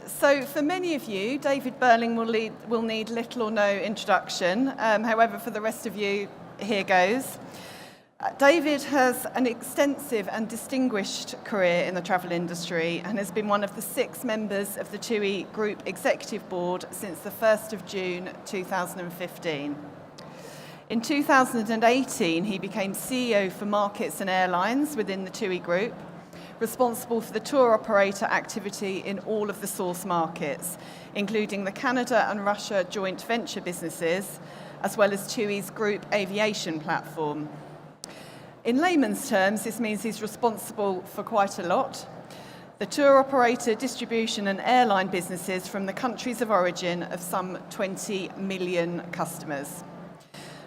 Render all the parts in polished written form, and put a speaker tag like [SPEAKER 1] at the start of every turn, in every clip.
[SPEAKER 1] So for many of you, David Burling will need little or no introduction. However, for the rest of you, here goes. David has an extensive and distinguished career in the travel industry and has been one of the 6 members of the TUI Group Executive Board since the 1st of June 2015. In 2018, he became CEO for Markets and Airlines within the TUI Group, responsible for the tour operator activity in all of the source markets, including the Canada and Russia joint venture businesses, as well as TUI's group aviation platform. In layman's terms, this means he's responsible for quite a lot. The tour operator, distribution and airline businesses from the countries of origin of some 20 million customers.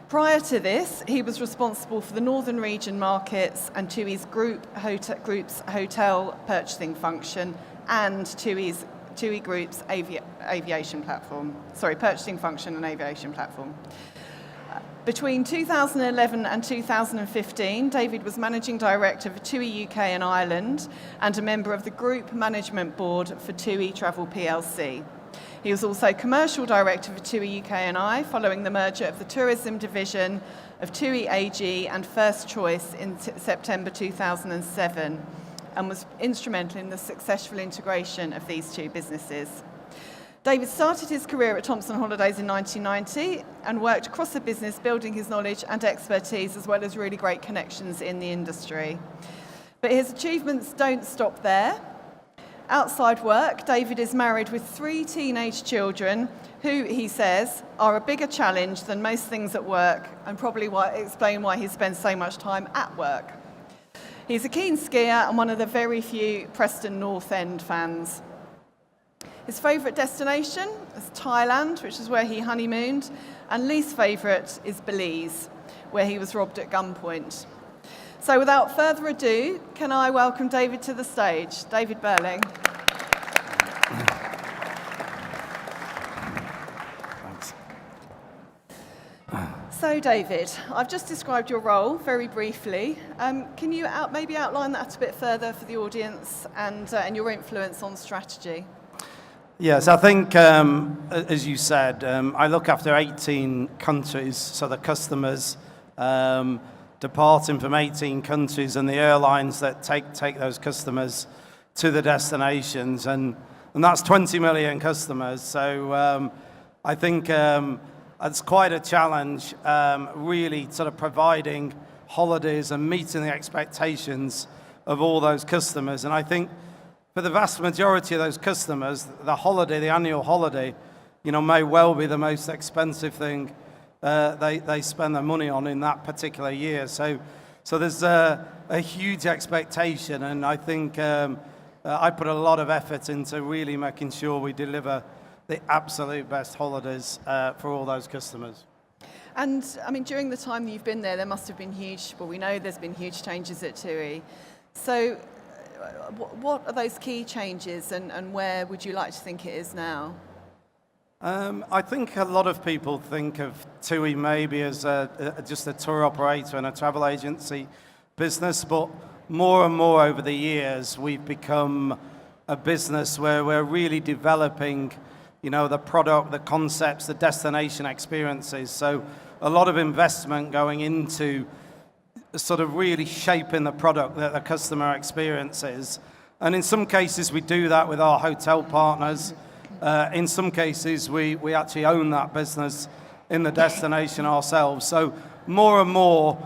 [SPEAKER 1] Prior to this, he was responsible for the Northern Region markets and TUI's group's hotel purchasing function and TUI Group's aviation platform. Purchasing function and aviation platform. Between 2011 and 2015, David was Managing Director for TUI UK and Ireland and a member of the Group Management Board for TUI Travel plc. He was also Commercial Director for TUI UK and I, following the merger of the tourism division of TUI AG and First Choice in September 2007, and was instrumental in the successful integration of these 2 businesses. David started his career at Thomson Holidays in 1990 and worked across the business, building his knowledge and expertise, as well as really great connections in the industry. But his achievements don't stop there. Outside work, David is married with 3 teenage children who, he says, are a bigger challenge than most things at work, and probably explain why he spends so much time at work. He's a keen skier and one of the very few Preston North End fans. His favourite destination is Thailand, which is where he honeymooned, and least favourite is Belize, where he was robbed at gunpoint. So without further ado, can I welcome David to the stage? David Burling.
[SPEAKER 2] Thanks.
[SPEAKER 1] So David, I've just described your role very briefly. Can you maybe outline that a bit further for the audience and your influence on strategy?
[SPEAKER 2] Yes, I think, as you said, I look after 18 countries, so the customers departing from 18 countries and the airlines that take those customers to the destinations, and that's 20 million customers. So I think it's quite a challenge, really sort of providing holidays and meeting the expectations of all those customers. And I think for the vast majority of those customers, the annual holiday, may well be the most expensive thing they spend their money on in that particular year. So there's a huge expectation, and I think I put a lot of effort into really making sure we deliver the absolute best holidays for all those customers.
[SPEAKER 1] And I mean, during the time that you've been there must have been we know there's been huge changes at TUI. So what are those key changes, and where would you like to think it is now?
[SPEAKER 2] I think a lot of people think of TUI maybe as just a tour operator and a travel agency business, but more and more over the years we've become a business where we're really developing, the product, the concepts, the destination experiences. So a lot of investment going into sort of really shaping the product that the customer experiences. And in some cases we do that with our hotel partners. In some cases we actually own that business in the destination ourselves. So more and more,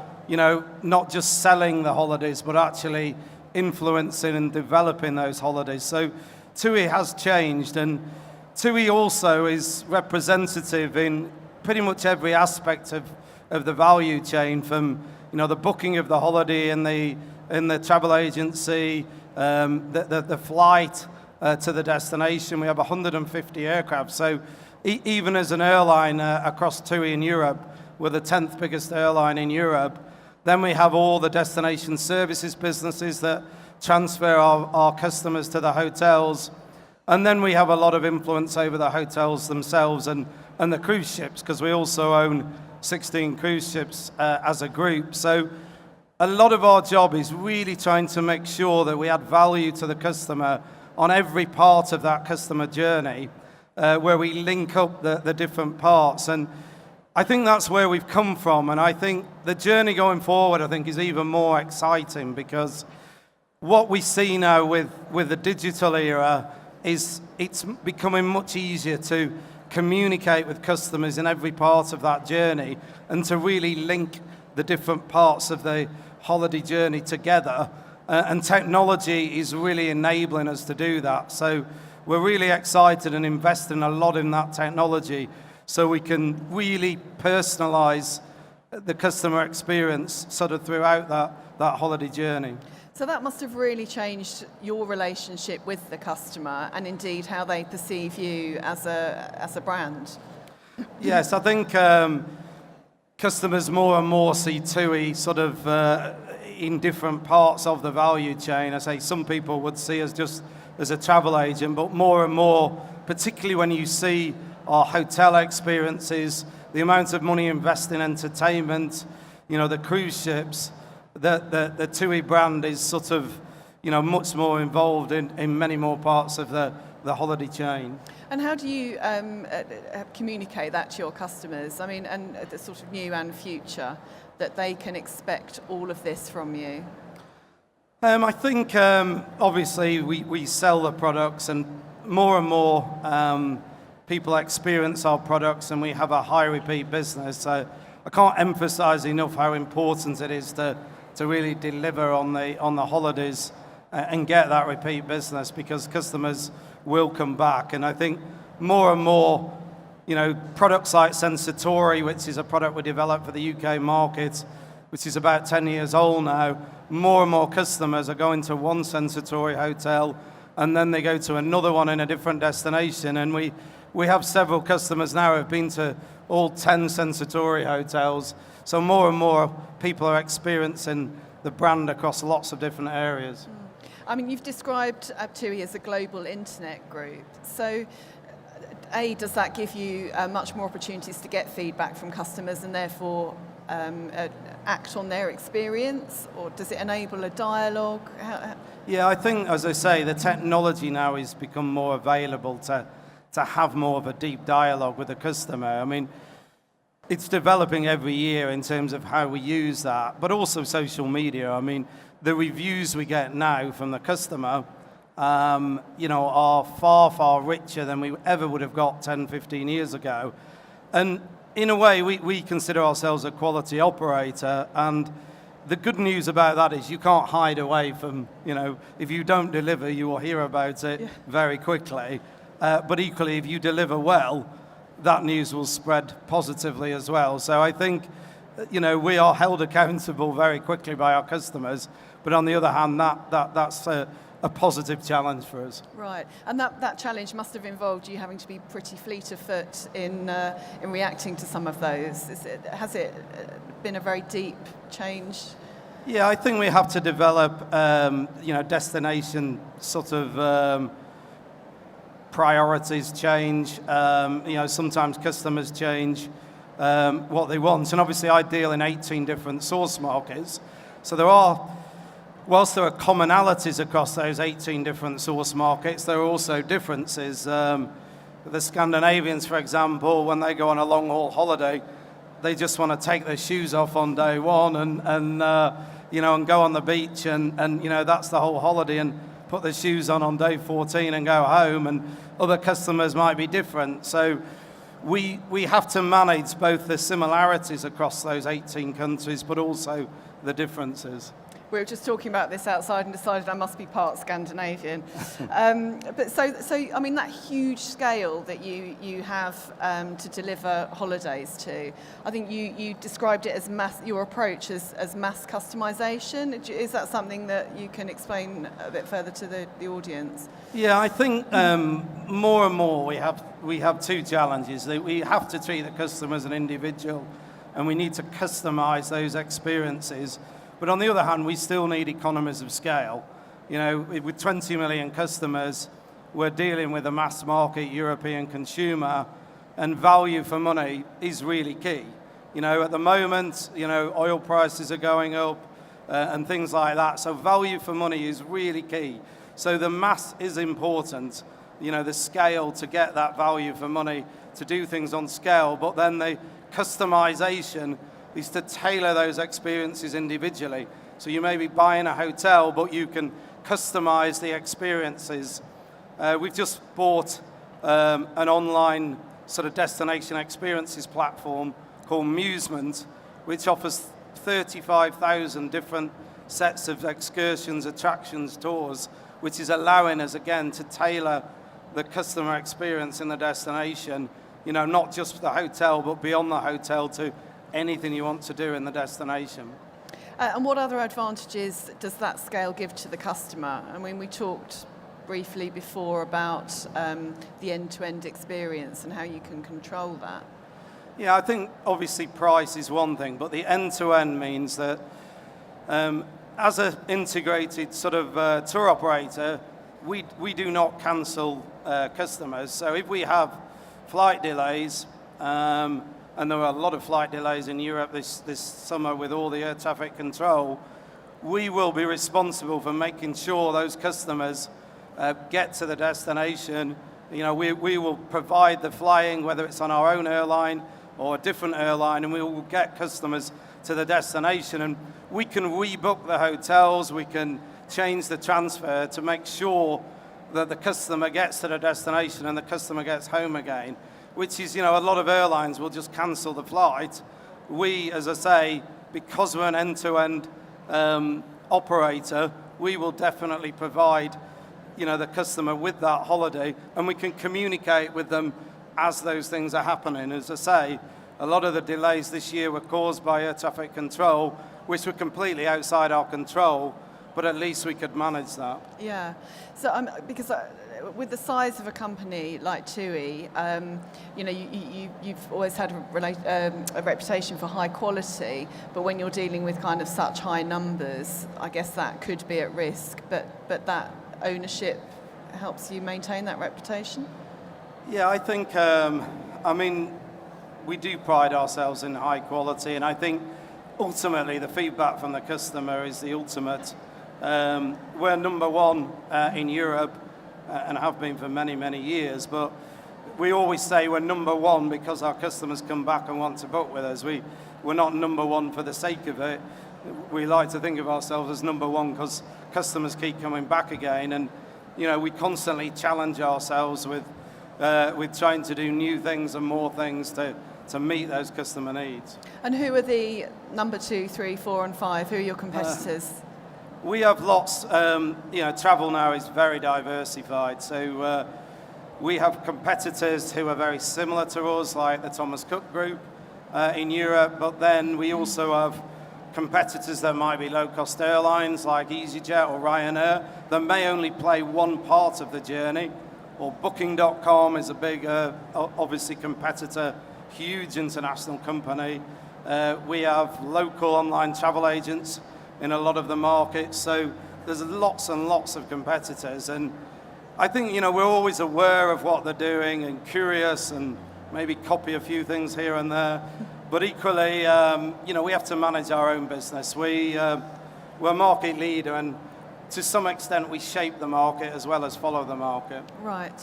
[SPEAKER 2] not just selling the holidays, but actually influencing and developing those holidays. So TUI has changed, and TUI also is representative in pretty much every aspect of the value chain, from the booking of the holiday in the travel agency, the flight to the destination. We have 150 aircraft. So even as an airline across TUI in Europe, we're the 10th biggest airline in Europe. Then we have all the destination services businesses that transfer our customers to the hotels. And then we have a lot of influence over the hotels themselves and the cruise ships, because we also own 16 cruise ships as a group. So a lot of our job is really trying to make sure that we add value to the customer on every part of that customer journey, where we link up the different parts. And I think that's where we've come from, and I think the journey going forward, I think, is even more exciting, because what we see now with the digital era is it's becoming much easier to communicate with customers in every part of that journey and to really link the different parts of the holiday journey together. And technology is really enabling us to do that. So we're really excited and investing a lot in that technology so we can really personalize the customer experience sort of throughout that holiday journey.
[SPEAKER 1] So that must have really changed your relationship with the customer, and indeed how they perceive you as a brand.
[SPEAKER 2] Yes, I think customers more and more see TUI sort of in different parts of the value chain. I say some people would see us just as a travel agent, but more and more, particularly when you see our hotel experiences, the amount of money invested in entertainment, the cruise ships, the TUI brand is sort of, much more involved in many more parts of the holiday chain.
[SPEAKER 1] And how do you communicate that to your customers? I mean, and the sort of new and future, that they can expect all of this from you?
[SPEAKER 2] I think, obviously, we sell the products, and more people experience our products, and we have a high repeat business. So I can't emphasize enough how important it is to really deliver on the holidays and get that repeat business, because customers will come back. And I think more and more, products like Sensatori, which is a product we developed for the UK market, which is about 10 years old now, more and more customers are going to one Sensatori hotel and then they go to another one in a different destination. And we have several customers now who have been to all 10 Sensatori hotels. So more and more people are experiencing the brand across lots of different areas.
[SPEAKER 1] I mean, you've described TUI as a global internet group. So, does that give you much more opportunities to get feedback from customers and therefore act on their experience? Or does it enable a dialogue?
[SPEAKER 2] Yeah, I think, as I say, the technology now has become more available to have more of a deep dialogue with the customer. I mean, it's developing every year in terms of how we use that, but also social media. I mean, the reviews we get now from the customer, are far, far richer than we ever would have got 10, 15 years ago. And in a way, we consider ourselves a quality operator. And the good news about that is you can't hide away from, if you don't deliver, you will hear about it very quickly. But equally, if you deliver well, that news will spread positively as well. So I think, we are held accountable very quickly by our customers. But on the other hand, that's a positive challenge for us.
[SPEAKER 1] Right, and that challenge must have involved you having to be pretty fleet of foot in reacting to some of those. Has it been a very deep change?
[SPEAKER 2] Yeah, I think we have to develop, destination sort of priorities change. Sometimes customers change what they want, and obviously I deal in 18 different source markets. So whilst there are commonalities across those 18 different source markets, there are also differences. The Scandinavians, for example, when they go on a long-haul holiday, they just want to take their shoes off on day one and go on the beach and that's the whole holiday, and put their shoes on day 14 and go home. And other customers might be different. So we have to manage both the similarities across those 18 countries, but also the differences.
[SPEAKER 1] We were just talking about this outside and decided I must be part Scandinavian. But so I mean, that huge scale that you have to deliver holidays to, I think you described it as your approach as mass customization. Is that something that you can explain a bit further to the audience? Yeah,
[SPEAKER 2] I think more and more we have two challenges. That we have to treat the customer as an individual, and we need to customize those experiences. But on the other hand, we still need economies of scale. With 20 million customers, we're dealing with a mass market European consumer, and value for money is really key. At the moment, oil prices are going up and things like that. So value for money is really key. So the mass is important, the scale to get that value for money, to do things on scale, but then the customization is to tailor those experiences individually. So you may be buying a hotel, but you can customize the experiences. We've just bought an online sort of destination experiences platform called Musement, which offers 35,000 different sets of excursions, attractions, tours, which is allowing us, again, to tailor the customer experience in the destination, not just the hotel, but beyond the hotel to anything you want to do in the destination.
[SPEAKER 1] And what other advantages does that scale give to the customer? I mean, we talked briefly before about the end-to-end experience and how you can control that.
[SPEAKER 2] Yeah, I think obviously price is one thing, but the end-to-end means that as an integrated sort of tour operator, we do not cancel customers. So if we have flight delays, and there were a lot of flight delays in Europe this summer with all the air traffic control, we will be responsible for making sure those customers get to the destination. We will provide the flying, whether it's on our own airline or a different airline, and we will get customers to the destination. And we can rebook the hotels, we can change the transfer to make sure that the customer gets to the destination and the customer gets home again, which is, a lot of airlines will just cancel the flight. We, as I say, because we're an end-to-end operator, we will definitely provide, the customer with that holiday, and we can communicate with them as those things are happening. As I say, a lot of the delays this year were caused by air traffic control, which were completely outside our control, but at least we could manage that.
[SPEAKER 1] Yeah. So because with the size of a company like TUI, you've always had a reputation for high quality, but when you're dealing with kind of such high numbers, I guess that could be at risk. But that ownership helps you maintain that reputation?
[SPEAKER 2] Yeah, I think, we do pride ourselves in high quality, and I think ultimately the feedback from the customer is the ultimate. We're number one in Europe and have been for many, many years, but we always say we're number one because our customers come back and want to book with us. We're not number one for the sake of it. We like to think of ourselves as number one because customers keep coming back again, and we constantly challenge ourselves with trying to do new things and more things to meet those customer needs.
[SPEAKER 1] And who are the number 2, 3, 4 and 5? Who are your competitors?
[SPEAKER 2] We have lots, travel now is very diversified, so we have competitors who are very similar to us, like the Thomas Cook Group in Europe, but then we also have competitors that might be low-cost airlines like EasyJet or Ryanair that may only play one part of the journey, or Booking.com is a big, obviously, competitor, huge international company. We have local online travel agents in a lot of the markets, so there's lots and lots of competitors, and I think we're always aware of what they're doing and curious and maybe copy a few things here and there, but equally we have to manage our own business. We're a market leader, and to some extent we shape the market as well as follow the market.
[SPEAKER 1] Right.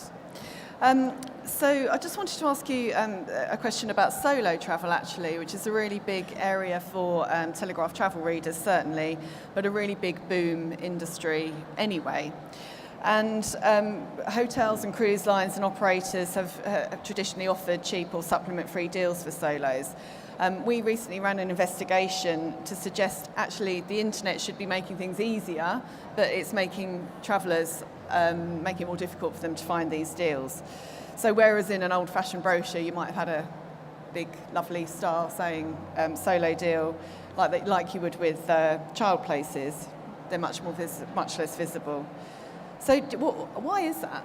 [SPEAKER 1] So I just wanted to ask you a question about solo travel, actually, which is a really big area for Telegraph travel readers, certainly, but a really big boom industry anyway. And hotels and cruise lines and operators have traditionally offered cheap or supplement-free deals for solos. We recently ran an investigation to suggest actually the internet should be making things easier, but it's making travellers making it more difficult for them to find these deals. So whereas in an old-fashioned brochure you might have had a big, lovely star saying solo deal, like you would with child places, they're much less visible. So why is that?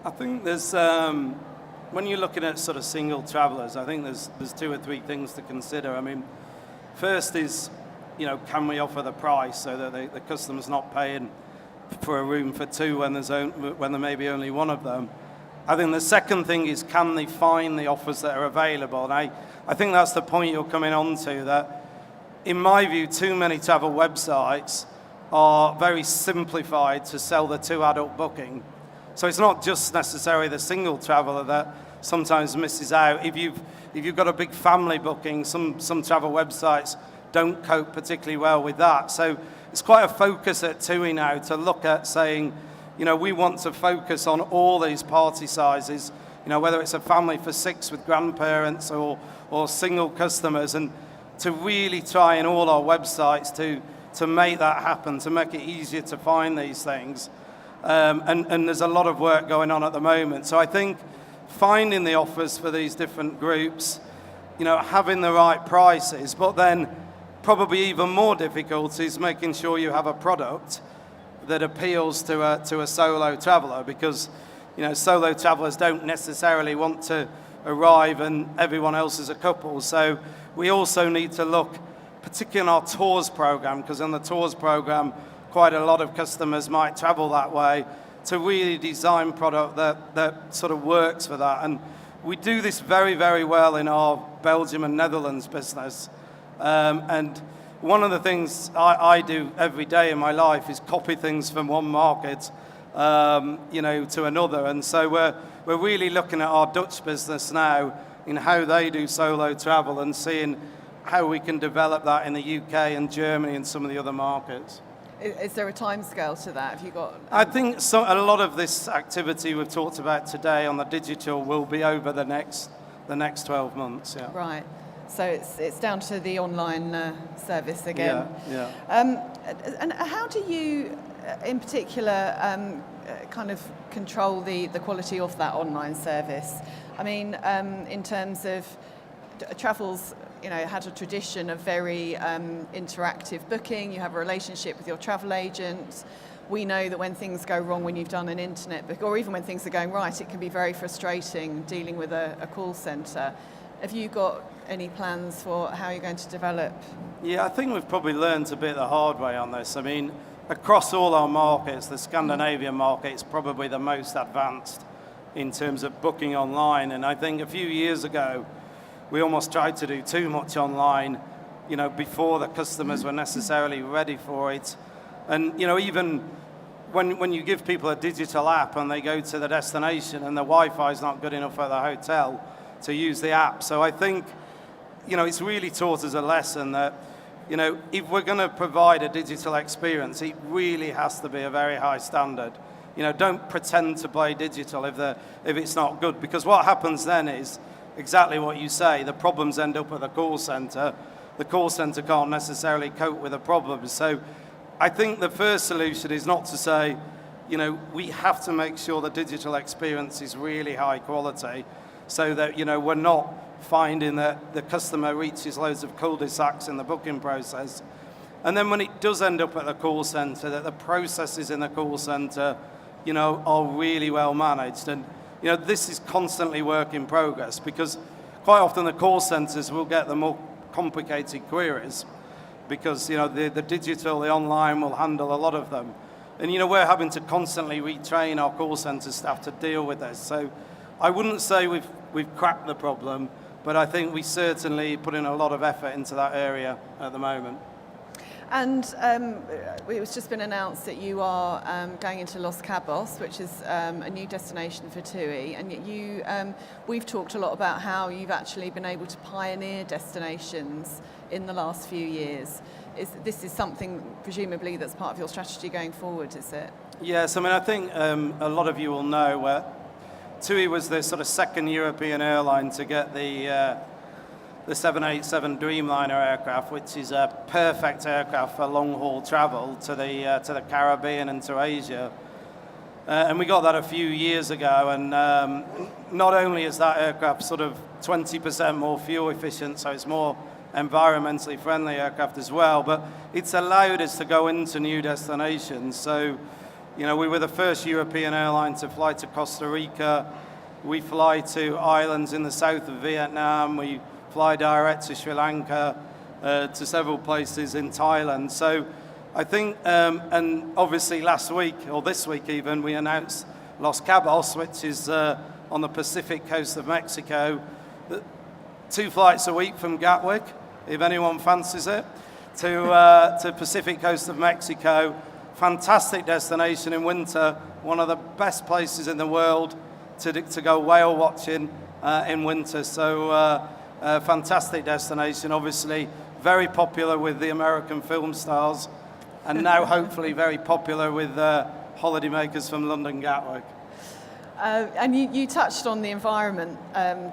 [SPEAKER 2] I think there's, when you're looking at sort of single travellers, I think there's 2 or 3 things to consider. I mean, first is, can we offer the price so that the customer's not paying for a room for 2 when there may be only one of them. I think the second thing is, can they find the offers that are available? And I think that's the point you're coming on to, that in my view, too many travel websites are very simplified to sell the 2-adult booking. So it's not just necessarily the single traveller that sometimes misses out. If you've got a big family booking, some travel websites don't cope particularly well with that. So it's quite a focus at TUI now to look at saying, we want to focus on all these party sizes, whether it's a family for 6 with grandparents or single customers, and to really try in all our websites to make that happen, to make it easier to find these things. And there's a lot of work going on at the moment. So I think finding the offers for these different groups, having the right prices, but then probably even more difficult is making sure you have a product that appeals to a solo traveller, because solo travellers don't necessarily want to arrive and everyone else is a couple. So we also need to look, particularly in our tours program, because in the tours program quite a lot of customers might travel that way, to really design product that sort of works for that. And we do this very, very well in our Belgium and Netherlands business. And one of the things I do every day in my life is copy things from one market, to another. And so we're really looking at our Dutch business now in how they do solo travel and seeing how we can develop that in the UK and Germany and some of the other markets.
[SPEAKER 1] Is there a timescale to that? Have you got?
[SPEAKER 2] I think a lot of this activity we've talked about today on the digital will be over the next 12 months. Yeah.
[SPEAKER 1] Right. So it's down to the online service again.
[SPEAKER 2] Yeah.
[SPEAKER 1] And how do you, in particular, kind of control the quality of that online service? I mean, in terms of travel's, had a tradition of very interactive booking. You have a relationship with your travel agent. We know that when things go wrong, when you've done an internet book, or even when things are going right, it can be very frustrating dealing with a call centre. Have you got any plans for how you're going to develop?
[SPEAKER 2] Yeah, I think we've probably learned a bit the hard way on this. I mean, across all our markets, the Scandinavian market is probably the most advanced in terms of booking online. And I think a few years ago, we almost tried to do too much online, before the customers were necessarily ready for it. And, even when you give people a digital app and they go to the destination and the Wi-Fi is not good enough at the hotel to use the app. So I think, it's really taught us a lesson that, if we're going to provide a digital experience, it really has to be a very high standard. Don't pretend to play digital if it's not good, because what happens then is exactly what you say. The problems end up at the call centre. The call centre can't necessarily cope with the problems. So I think the first solution is not to say, we have to make sure the digital experience is really high quality, so that, we're not finding that the customer reaches loads of cul-de-sacs in the booking process. And then when it does end up at the call centre, that the processes in the call centre, are really well managed. And, this is constantly work in progress, because quite often the call centres will get the more complicated queries, because, the digital, the online will handle a lot of them. And, we're having to constantly retrain our call centre staff to deal with this. So I wouldn't say we've cracked the problem, but I think we certainly put in a lot of effort into that area at the moment.
[SPEAKER 1] And it was just been announced that you are going into Los Cabos, which is a new destination for TUI. And we've talked a lot about how you've actually been able to pioneer destinations in the last few years. This is something, presumably, that's part of your strategy going forward, is it?
[SPEAKER 2] Yes, I think a lot of you will know TUI was the sort of second European airline to get the 787 Dreamliner aircraft, which is a perfect aircraft for long-haul travel to the Caribbean and to Asia. And we got that a few years ago, and not only is that aircraft sort of 20% more fuel efficient, so it's more environmentally friendly aircraft as well, but it's allowed us to go into new destinations. So, we were the first European airline to fly to Costa Rica. We fly to islands in the south of Vietnam. We fly direct to Sri Lanka, to several places in Thailand. So I think, and obviously last week, or this week even, we announced Los Cabos, which is on the Pacific coast of Mexico. 2 flights a week from Gatwick, if anyone fancies it. to Pacific coast of Mexico. Fantastic destination in winter, one of the best places in the world to go whale watching in winter. So a fantastic destination, obviously very popular with the American film stars, and now hopefully very popular with holidaymakers from London Gatwick.
[SPEAKER 1] And you touched on the environment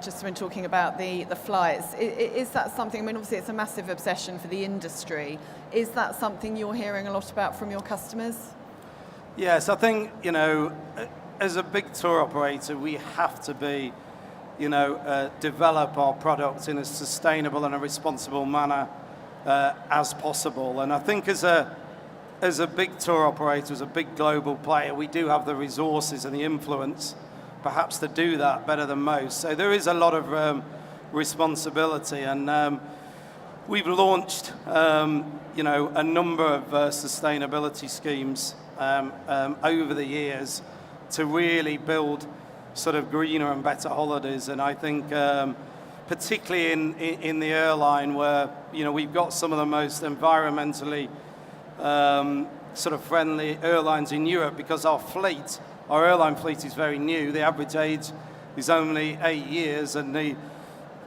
[SPEAKER 1] just when talking about the flights. Is that something, I mean, obviously it's a massive obsession for the industry. Is that something you're hearing a lot about from your customers?
[SPEAKER 2] Yes, I think, you know, as a big tour operator, we have to be, you know, develop our products in a sustainable and a responsible manner as possible. And I think as a big tour operator, as a big global player, we do have the resources and the influence perhaps to do that better than most. So there is a lot of responsibility, and we've launched you know, a number of sustainability schemes over the years to really build sort of greener and better holidays. And I think particularly in the airline, where, you know, we've got some of the most environmentally sort of friendly airlines in Europe, because our airline fleet is very new. The average age is only 8 years, and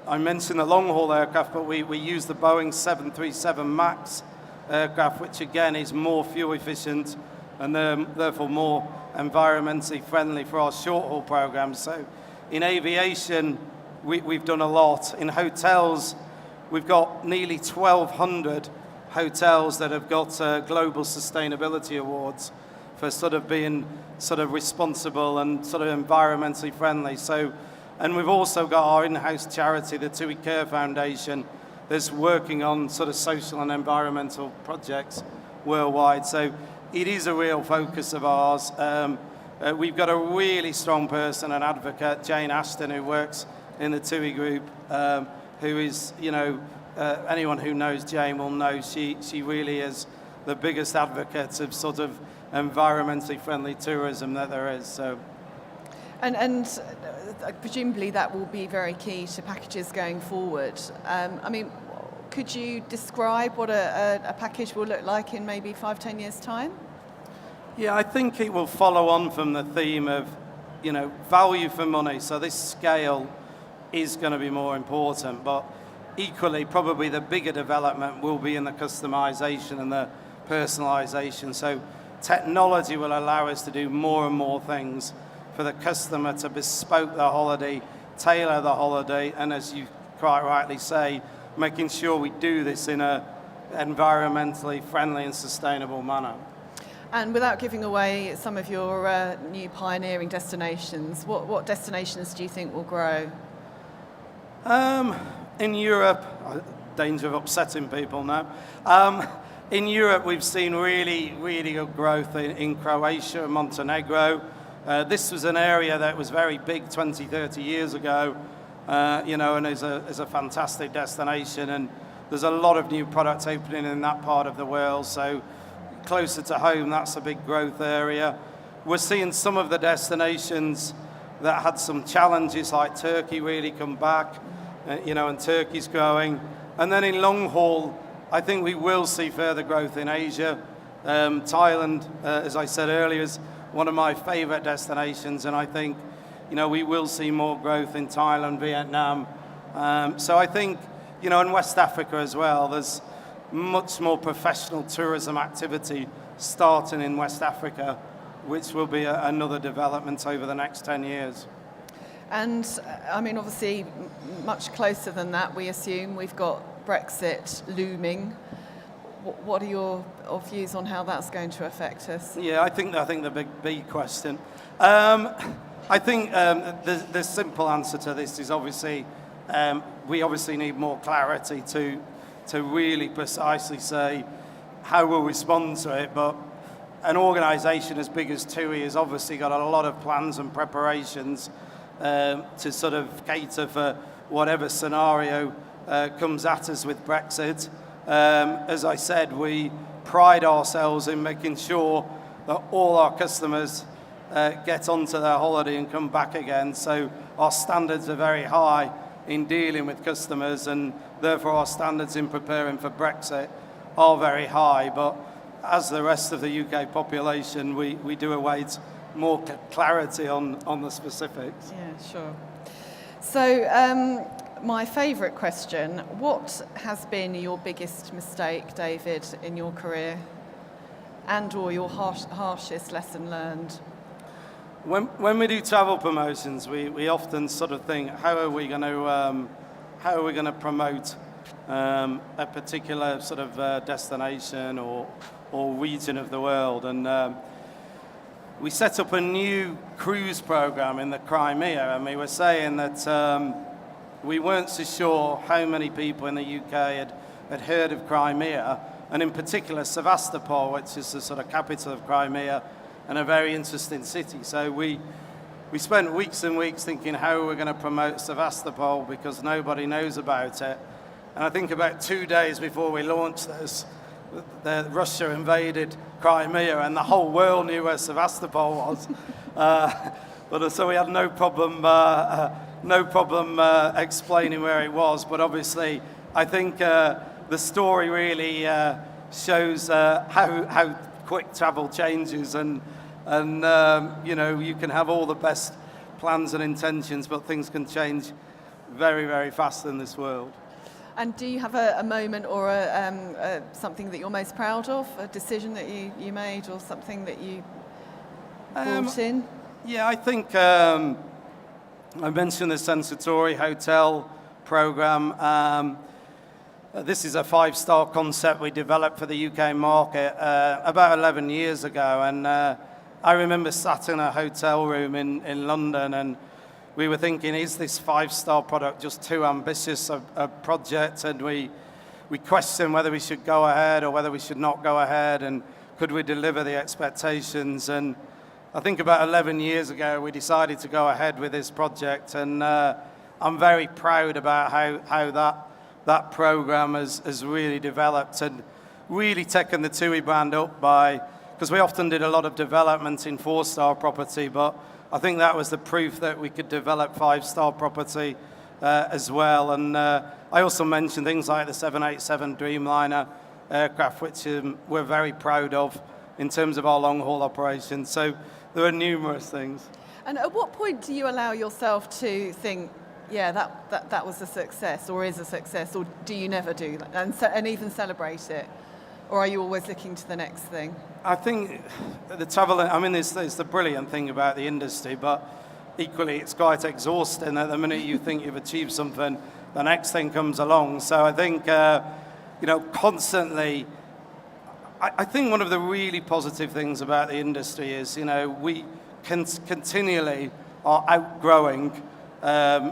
[SPEAKER 2] I mentioned the long-haul aircraft, but we use the Boeing 737 MAX aircraft, which again is more fuel efficient and therefore more environmentally friendly for our short-haul programs. So in aviation, we've done a lot. In hotels, we've got nearly 1,200 hotels that have got global sustainability awards for sort of being sort of responsible and sort of environmentally friendly. So, and we've also got our in-house charity, the TUI Care Foundation, that's working on sort of social and environmental projects worldwide. So it is a real focus of ours. We've got a really strong person, an advocate, Jane Ashton, who works in the TUI group, who is, you know, anyone who knows Jane will know she really is the biggest advocate of sort of environmentally friendly tourism that there is. So,
[SPEAKER 1] and presumably that will be very key to packages going forward. I mean, could you describe what a package will look like in maybe 5-10 years' time?
[SPEAKER 2] Yeah, I think it will follow on from the theme of, you know, value for money. So this scale is going to be more important, but equally, probably the bigger development will be in the customization and the personalization. So technology will allow us to do more and more things for the customer to bespoke the holiday, tailor the holiday, and as you quite rightly say, making sure we do this in an environmentally friendly and sustainable manner.
[SPEAKER 1] And without giving away some of your new pioneering destinations, what destinations do you think will grow?
[SPEAKER 2] In Europe, danger of upsetting people now. In Europe, we've seen really, really good growth in Croatia and Montenegro. This was an area that was very big 20, 30 years ago, you know, and is a fantastic destination. And there's a lot of new products opening in that part of the world. So closer to home, that's a big growth area. We're seeing some of the destinations that had some challenges, like Turkey, really come back, you know, and Turkey's growing. And then in long haul, I think we will see further growth in Asia. Thailand, as I said earlier, is one of my favorite destinations, and I think, you know, we will see more growth in Thailand, Vietnam. So I think, you know, in West Africa as well, there's much more professional tourism activity starting in West Africa, which will be another development over the next 10 years.
[SPEAKER 1] And I mean, obviously, much closer than that, we assume we've got Brexit looming. What are your views on how that's going to affect us?
[SPEAKER 2] Yeah, I think the big question. I think the simple answer to this is obviously we obviously need more clarity to really precisely say how we'll respond to it. But an organisation as big as TUI has obviously got a lot of plans and preparations to sort of cater for whatever scenario comes at us with Brexit. As I said, we pride ourselves in making sure that all our customers get onto their holiday and come back again. So our standards are very high in dealing with customers, and therefore our standards in preparing for Brexit are very high, but as the rest of the UK population, we do await more clarity on the specifics.
[SPEAKER 1] Yeah, sure. So my favourite question, what has been your biggest mistake, David, in your career, and or your harshest lesson learned?
[SPEAKER 2] When we do travel promotions, we often sort of think, how are we going to promote a particular sort of destination or region of the world? And we set up a new cruise program in the Crimea, and we were saying that we weren't so sure how many people in the UK had heard of Crimea, and in particular Sevastopol, which is the sort of capital of Crimea and a very interesting city. So we spent weeks and weeks thinking how we're going to promote Sevastopol because nobody knows about it. And I think about 2 days before we launched this, Russia invaded Crimea, and the whole world knew where Sevastopol was. But so we had no problem explaining where it was. But obviously, I think the story really shows how quick travel changes, and you know, you can have all the best plans and intentions, but things can change very, very fast in this world.
[SPEAKER 1] And do you have a moment or something that you're most proud of, a decision that you made or something that you brought in?
[SPEAKER 2] Yeah, I think I mentioned the Sensatori Hotel program. This is a 5-star concept we developed for the UK market about 11 years ago. And I remember sat in a hotel room in London, and we were thinking, is this 5-star product just too ambitious a project? And we questioned whether we should go ahead or whether we should not go ahead, and could we deliver the expectations? And I think about 11 years ago, we decided to go ahead with this project, and I'm very proud about how that program has really developed and really taken the TUI brand up because we often did a lot of development in 4-star property, but I think that was the proof that we could develop 5-star property as well. And I also mentioned things like the 787 Dreamliner aircraft, which we're very proud of in terms of our long-haul operations. So there are numerous things.
[SPEAKER 1] And at what point do you allow yourself to think, yeah, that was a success or is a success, or do you never do that and even celebrate it? Or are you always looking to the next thing? I
[SPEAKER 2] think the travel, I mean, there's the brilliant thing about the industry, but equally it's quite exhausting. At the minute you think you've achieved something, the next thing comes along. So I think, you know, constantly, I think one of the really positive things about the industry is, you know, we continually are outgrowing,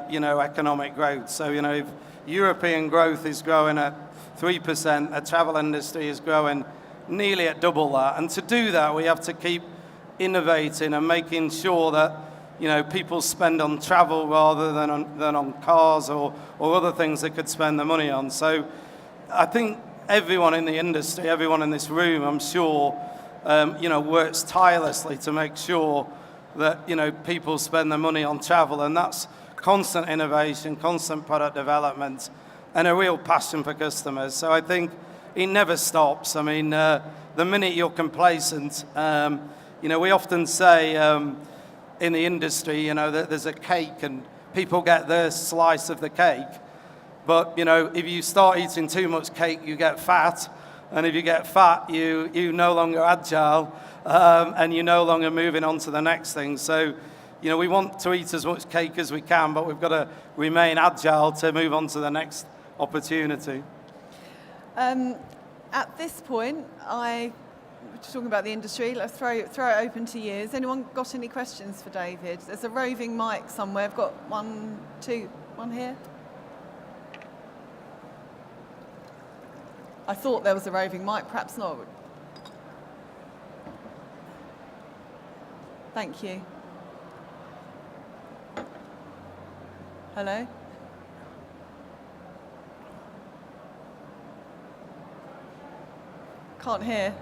[SPEAKER 2] you know, economic growth. So, you know, if European growth is growing at 3%, the travel industry is growing nearly at double that. And to do that, we have to keep innovating and making sure that, you know, people spend on travel rather than on cars or other things they could spend their money on. So I think everyone in the industry, everyone in this room, I'm sure, you know, works tirelessly to make sure that, you know, people spend their money on travel, and that's constant innovation, constant product development, and a real passion for customers. So I think it never stops. I mean, the minute you're complacent, you know, we often say in the industry, you know, that there's a cake and people get their slice of the cake. But, you know, if you start eating too much cake, you get fat. And if you get fat, you're no longer agile, and you're no longer moving on to the next thing. So, you know, we want to eat as much cake as we can, but we've got to remain agile to move on to the next opportunity.
[SPEAKER 1] At this point, we're talking about the industry. Let's throw it open to you. Has anyone got any questions for David? There's a roving mic somewhere. I've got one here. I thought there was a roving mic, perhaps not. Thank you. Hello? Can't hear.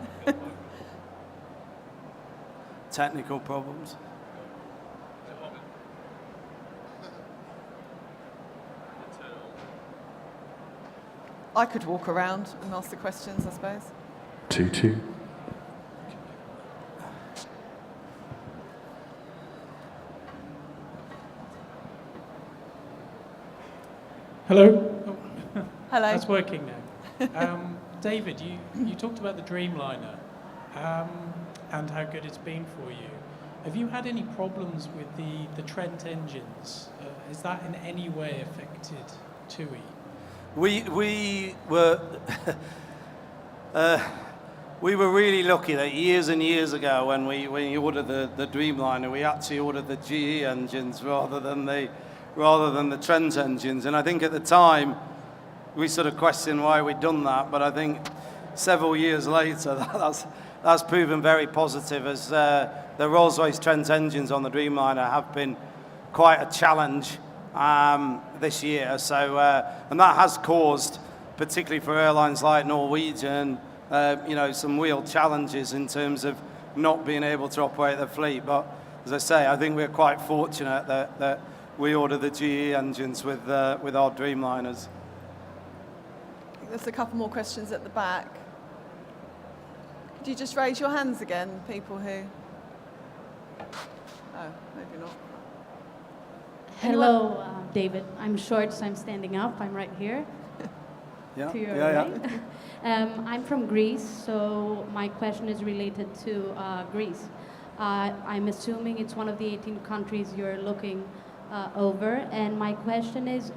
[SPEAKER 2] Technical problems.
[SPEAKER 1] I could walk around and ask the questions, I suppose.
[SPEAKER 3] 2-2.
[SPEAKER 4] Hello.
[SPEAKER 1] Hello.
[SPEAKER 4] That's working now. David, you talked about the Dreamliner and how good it's been for you. Have you had any problems with the Trent engines? Is that in any way affected TUI?
[SPEAKER 2] We were we were really lucky that years and years ago when we ordered the Dreamliner, we actually ordered the GE engines rather than the Trent engines. And I think at the time we sort of questioned why we'd done that, but I think several years later that's proven very positive, as the Rolls-Royce Trent engines on the Dreamliner have been quite a challenge this year. So and that has caused, particularly for airlines like Norwegian, some real challenges in terms of not being able to operate the fleet. But as I say, I think we're quite fortunate that we ordered the GE engines with our Dreamliners.
[SPEAKER 1] There's a couple more questions at the back. Could you just raise your hands again, people who... Oh, maybe not.
[SPEAKER 5] Hello, David. I'm short, so I'm standing up. I'm right here.
[SPEAKER 2] Yeah,
[SPEAKER 5] To your
[SPEAKER 2] yeah.
[SPEAKER 5] right. I'm from Greece, so my question is related to Greece. I'm assuming it's one of the 18 countries you're looking over, and my question is,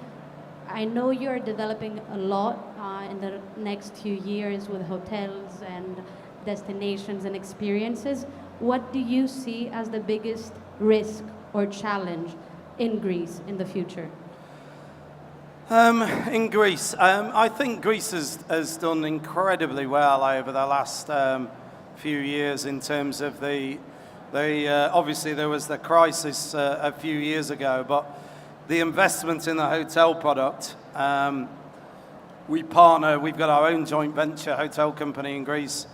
[SPEAKER 5] I know you're developing a lot in the next few years with hotels and destinations and experiences. What do you see as the biggest risk or challenge in Greece in the future?
[SPEAKER 2] In Greece, I think Greece has done incredibly well over the last few years in terms of the obviously there was the crisis a few years ago, but the investment in the hotel product, we've got our own joint venture hotel company in Greece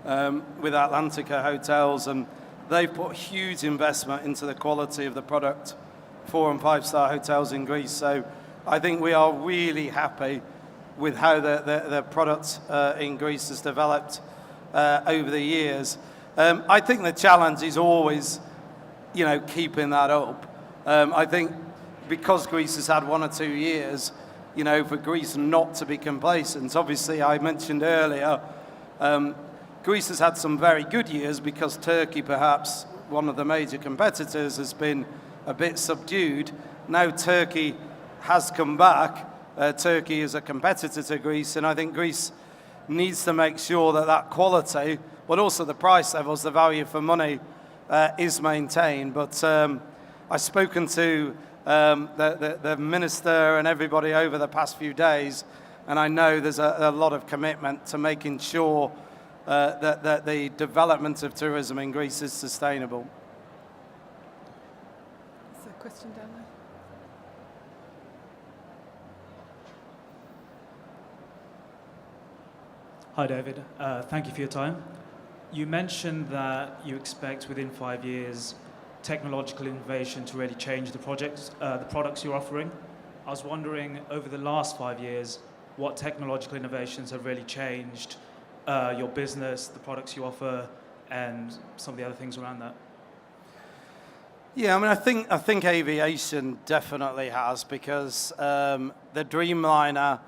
[SPEAKER 2] with Atlantica Hotels, and they've put huge investment into the quality of the product, 4- and 5-star hotels in Greece. So I think we are really happy with how the product in Greece has developed over the years. I think the challenge is always, keeping that up. I think because Greece has had 1 or 2 years, for Greece not to be complacent. Obviously, I mentioned earlier, Greece has had some very good years because Turkey, perhaps one of the major competitors, has been a bit subdued. Now Turkey has come back. Turkey is a competitor to Greece, and I think Greece needs to make sure that quality, but also the price levels, the value for money, is maintained. But I've spoken to the minister and everybody over the past few days, and I know there's a lot of commitment to making sure that the development of tourism in Greece is sustainable.
[SPEAKER 1] There's a question down there.
[SPEAKER 6] Hi, David. Thank you for your time. You mentioned that you expect within 5 years technological innovation to really change the products you're offering. I was wondering, over the last 5 years, what technological innovations have really changed your business, the products you offer, and some of the other things around that?
[SPEAKER 2] Yeah, I mean, I think aviation definitely has, because the Dreamliner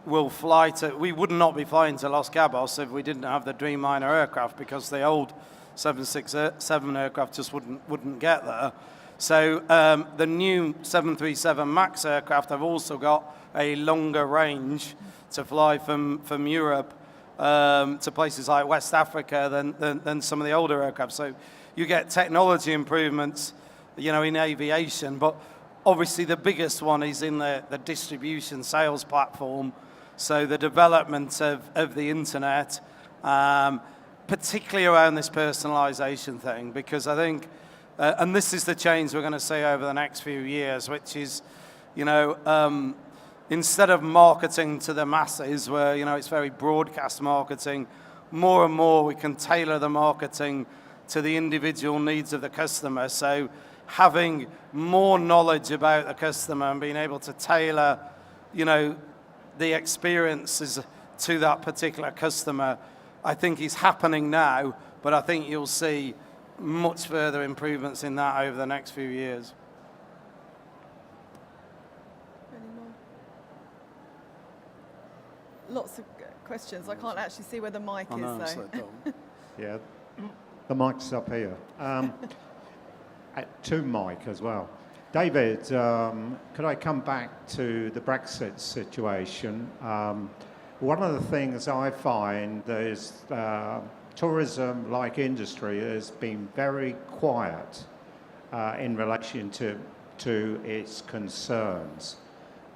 [SPEAKER 2] will fly to... We would not be flying to Los Cabos if we didn't have the Dreamliner aircraft, because the old 767 aircraft just wouldn't get there. So the new 737 MAX aircraft have also got a longer range to fly from Europe to places like West Africa than some of the older aircraft. So you get technology improvements, in aviation, but obviously the biggest one is in the distribution sales platform. So the development of the internet, particularly around this personalization thing, because I think, and this is the change we're going to see over the next few years, which is, instead of marketing to the masses where, it's very broadcast marketing, more and more we can tailor the marketing to the individual needs of the customer. So having more knowledge about the customer and being able to tailor, the experiences to that particular customer, I think is happening now, but I think you'll see much further improvements in that over the next few years.
[SPEAKER 1] Any more? Lots of questions. I can't actually see where the mic
[SPEAKER 2] I know,
[SPEAKER 1] is,
[SPEAKER 2] so
[SPEAKER 1] though.
[SPEAKER 2] dumb.
[SPEAKER 3] Yeah, the mic's up here. To Mike as well. David, could I come back to the Brexit situation? One of the things I find is tourism, like industry, has been very quiet in relation to its concerns.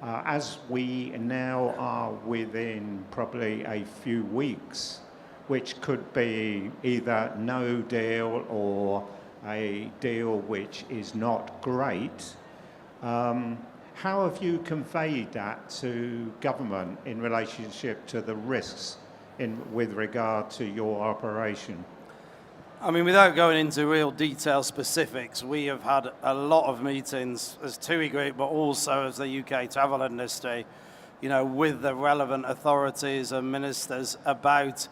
[SPEAKER 3] As we now are within probably a few weeks, which could be either no deal or a deal which is not great, how have you conveyed that to government in relationship to the risks with regard to your operation?
[SPEAKER 2] I mean, without going into real detail specifics, we have had a lot of meetings as TUI Group, but also as the UK travel industry, you know, with the relevant authorities and ministers about,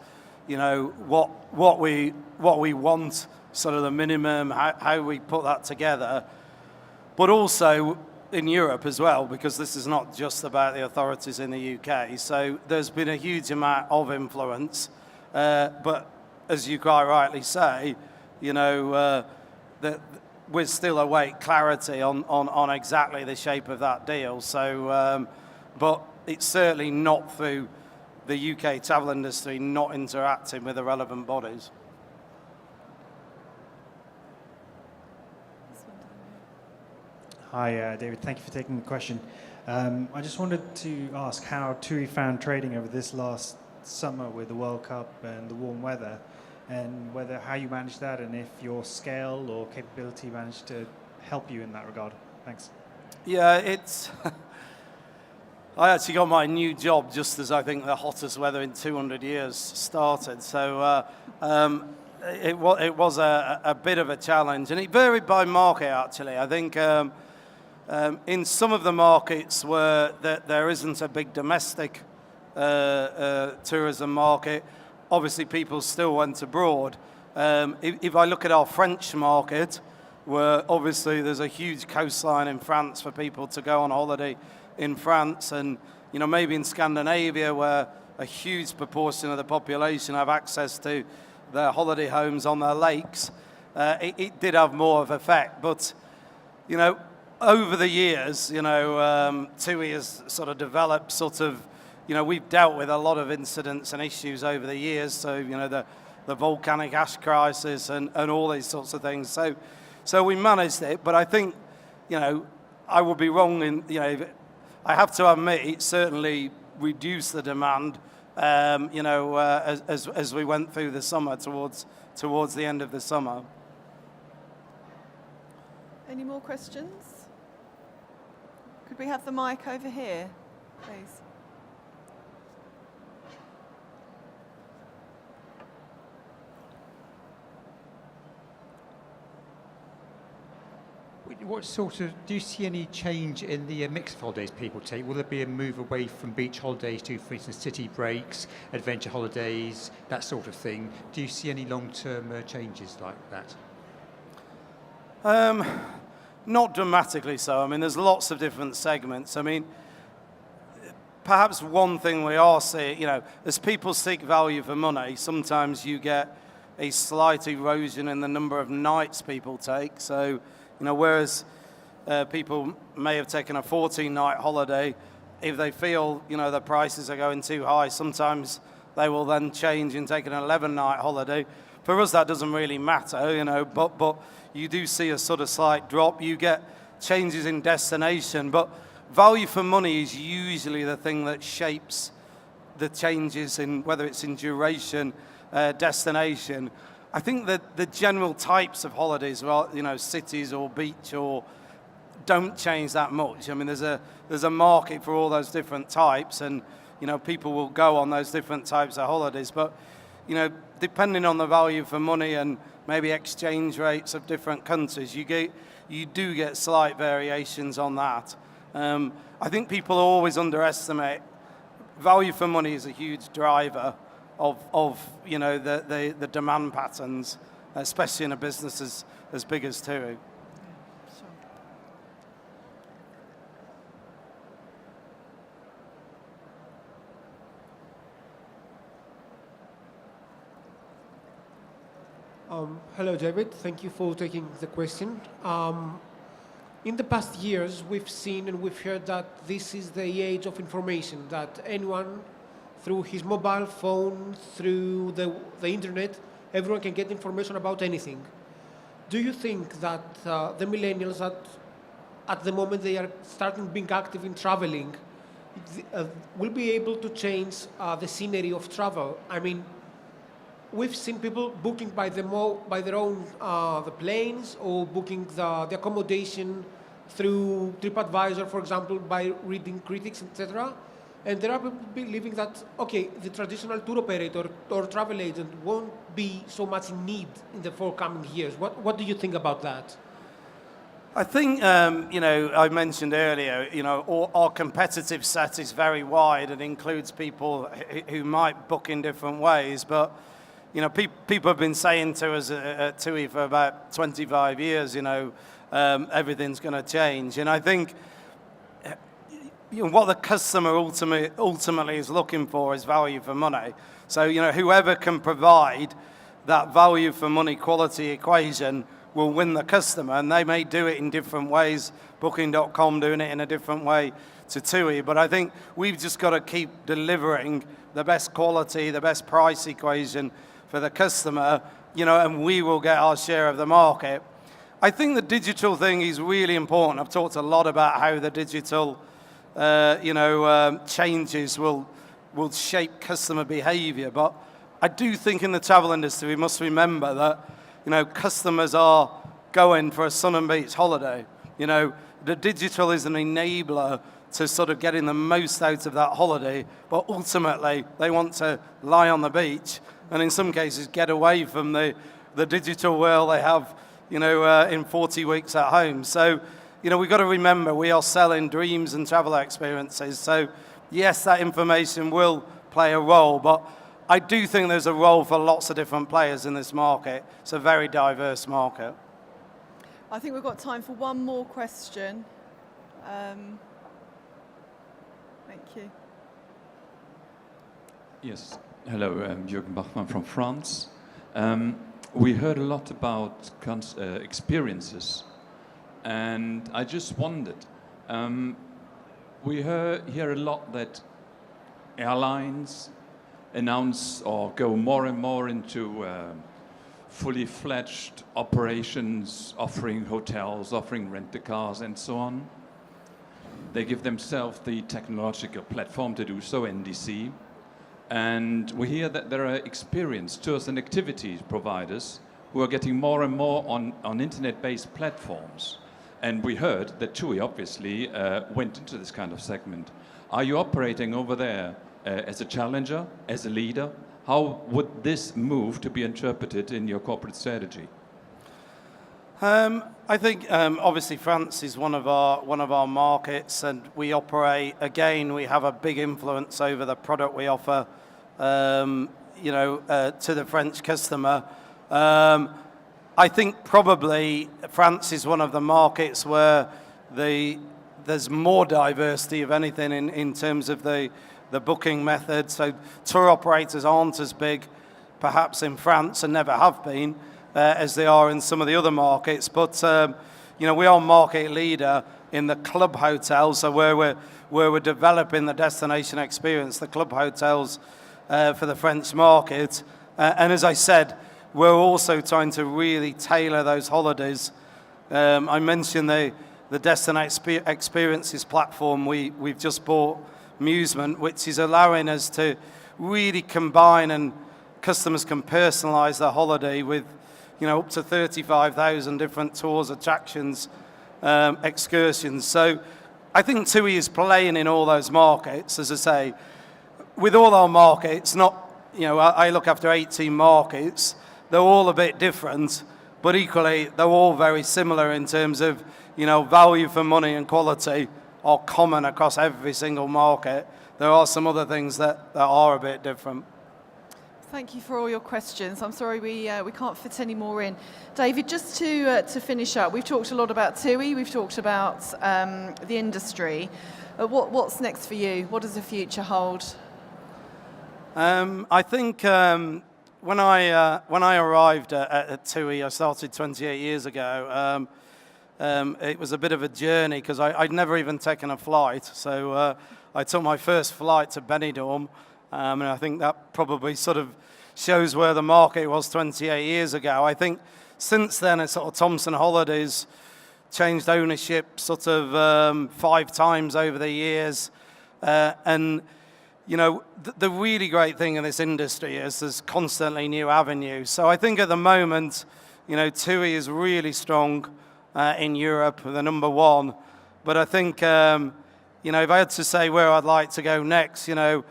[SPEAKER 2] you know, what we want, sort of the minimum, how we put that together, but also in Europe as well, because this is not just about the authorities in the UK. So there's been a huge amount of influence, but as you quite rightly say, you know, that we're still await clarity on exactly the shape of that deal. So, but it's certainly not through the UK travel industry not interacting with the relevant bodies.
[SPEAKER 7] Hi, David. Thank you for taking the question. I just wanted to ask how TUI found trading over this last summer with the World Cup and the warm weather, and how you managed that, and if your scale or capability managed to help you in that regard. Thanks.
[SPEAKER 2] Yeah, it's. I actually got my new job just as I think the hottest weather in 200 years started. So it was a bit of a challenge, and it varied by market actually. I think in some of the markets where there isn't a big domestic tourism market, obviously people still went abroad. If I look at our French market, where obviously there's a huge coastline in France for people to go on holiday in France, and you know, maybe in Scandinavia where a huge proportion of the population have access to their holiday homes on their lakes, it did have more of an effect. But you know, over the years, you know, TUI has sort of developed sort of, you know, we've dealt with a lot of incidents and issues over the years. So you know, the volcanic ash crisis and all these sorts of things. So we managed it, but I think, you know, I would be wrong in, you know, I have to admit it certainly reduced the demand, you know, as we went through the summer towards the end of the summer.
[SPEAKER 1] Any more questions? Could we have the mic over here, please?
[SPEAKER 8] What sort of, do you see any change in the mix of holidays people take? Will there be a move away from beach holidays to, for instance, city breaks, adventure holidays, that sort of thing? Do you see any long-term changes like that?
[SPEAKER 2] Not dramatically so. I mean, there's lots of different segments. I mean, perhaps one thing we are seeing, you know, as people seek value for money, sometimes you get a slight erosion in the number of nights people take. So, you know, whereas people may have taken a 14-night holiday, if they feel, you know, the prices are going too high, sometimes they will then change and take an 11-night holiday. For us, that doesn't really matter, you know, but you do see a sort of slight drop. You get changes in destination, but value for money is usually the thing that shapes the changes in whether it's in duration, destination. I think that the general types of holidays, well, you know, cities or beach or don't change that much. I mean, there's a market for all those different types, and you know, people will go on those different types of holidays. But you know, depending on the value for money and maybe exchange rates of different countries, you do get slight variations on that. I think people always underestimate value for money is a huge driver of you know, the demand patterns, especially in a business as big as TUI.
[SPEAKER 9] Hello, David. Thank you for taking the question. In the past years, we've seen and we've heard that this is the age of information, that anyone, through his mobile phone, through the internet, everyone can get information about anything. Do you think that the millennials, at the moment they are starting being active in traveling, will be able to change the scenery of travel? I mean, we've seen people booking by their own the planes, or booking the accommodation through TripAdvisor, for example, by reading critics, etc. And there are people believing that, okay, the traditional tour operator or travel agent won't be so much in need in the forthcoming years. What do you think about that?
[SPEAKER 2] I think, you know, I mentioned earlier, you know, our competitive set is very wide and includes people who might book in different ways, but you know, people have been saying to us at TUI for about 25 years, you know, everything's going to change. And I think, you know, what the customer ultimately is looking for is value for money. So, you know, whoever can provide that value for money quality equation will win the customer, and they may do it in different ways, Booking.com doing it in a different way to TUI, but I think we've just got to keep delivering the best quality, the best price equation for the customer, you know, and we will get our share of the market. I think the digital thing is really important. I've talked a lot about how the digital, you know, changes will shape customer behavior, but I do think in the travel industry we must remember that, you know, customers are going for a sun and beach holiday. You know, the digital is an enabler to sort of getting the most out of that holiday, but ultimately they want to lie on the beach and in some cases get away from the digital world they have, you know, in 40 weeks at home. So, you know, we've got to remember we are selling dreams and travel experiences. So, yes, that information will play a role, but I do think there's a role for lots of different players in this market. It's a very diverse market.
[SPEAKER 1] I think we've got time for one more question. Thank you.
[SPEAKER 10] Yes. Hello, Jürgen Bachmann from France. We heard a lot about experiences, and I just wondered, we hear a lot that airlines announce or go more and more into fully fledged operations, offering hotels, offering rent-a-cars and so on. They give themselves the technological platform to do so, NDC. And we hear that there are experienced tours and activities providers who are getting more and more on internet-based platforms. And we heard that TUI obviously went into this kind of segment. Are you operating over there as a challenger, as a leader? How would this move to be interpreted in your corporate strategy?
[SPEAKER 2] I think obviously France is one of our markets, and we operate. Again, we have a big influence over the product we offer, you know, to the French customer. I think probably France is one of the markets where there's more diversity of anything in terms of the booking method. So tour operators aren't as big, perhaps in France, and never have been, as they are in some of the other markets. But you know, we are market leader in the club hotels, so where we're developing the destination experience, the club hotels for the French market. And as I said, we're also trying to really tailor those holidays. I mentioned the destination experiences platform we've just bought, Musement, which is allowing us to really combine, and customers can personalize their holiday with, you know, up to 35,000 different tours, attractions, excursions. So I think TUI is playing in all those markets, as I say. With all our markets, not, you know, I look after 18 markets, they're all a bit different, but equally they're all very similar in terms of, you know, value for money and quality are common across every single market. There are some other things that are a bit different.
[SPEAKER 1] Thank you for all your questions. I'm sorry we can't fit any more in. David, just to finish up, we've talked a lot about TUI, we've talked about the industry. What's next for you? What does the future hold?
[SPEAKER 2] I think when I arrived at TUI, I started 28 years ago. It was a bit of a journey because I'd never even taken a flight. So I took my first flight to Benidorm, and I think that probably sort of shows where the market was 28 years ago. I think since then, it's sort of Thomson Holidays changed ownership sort of 5 times over the years. And, you know, the really great thing in this industry is there's constantly new avenues. So I think at the moment, you know, TUI is really strong in Europe, the number 1. But I think, you know, if I had to say where I'd like to go next, you know,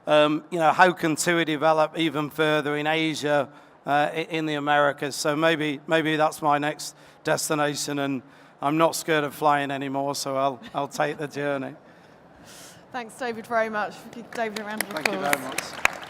[SPEAKER 2] how can TUI develop even further in Asia, in the Americas? So maybe that's my next destination, and I'm not scared of flying anymore, so I'll take the journey.
[SPEAKER 1] Thanks, David, very much. Give David a round of applause.
[SPEAKER 2] Thank you very much.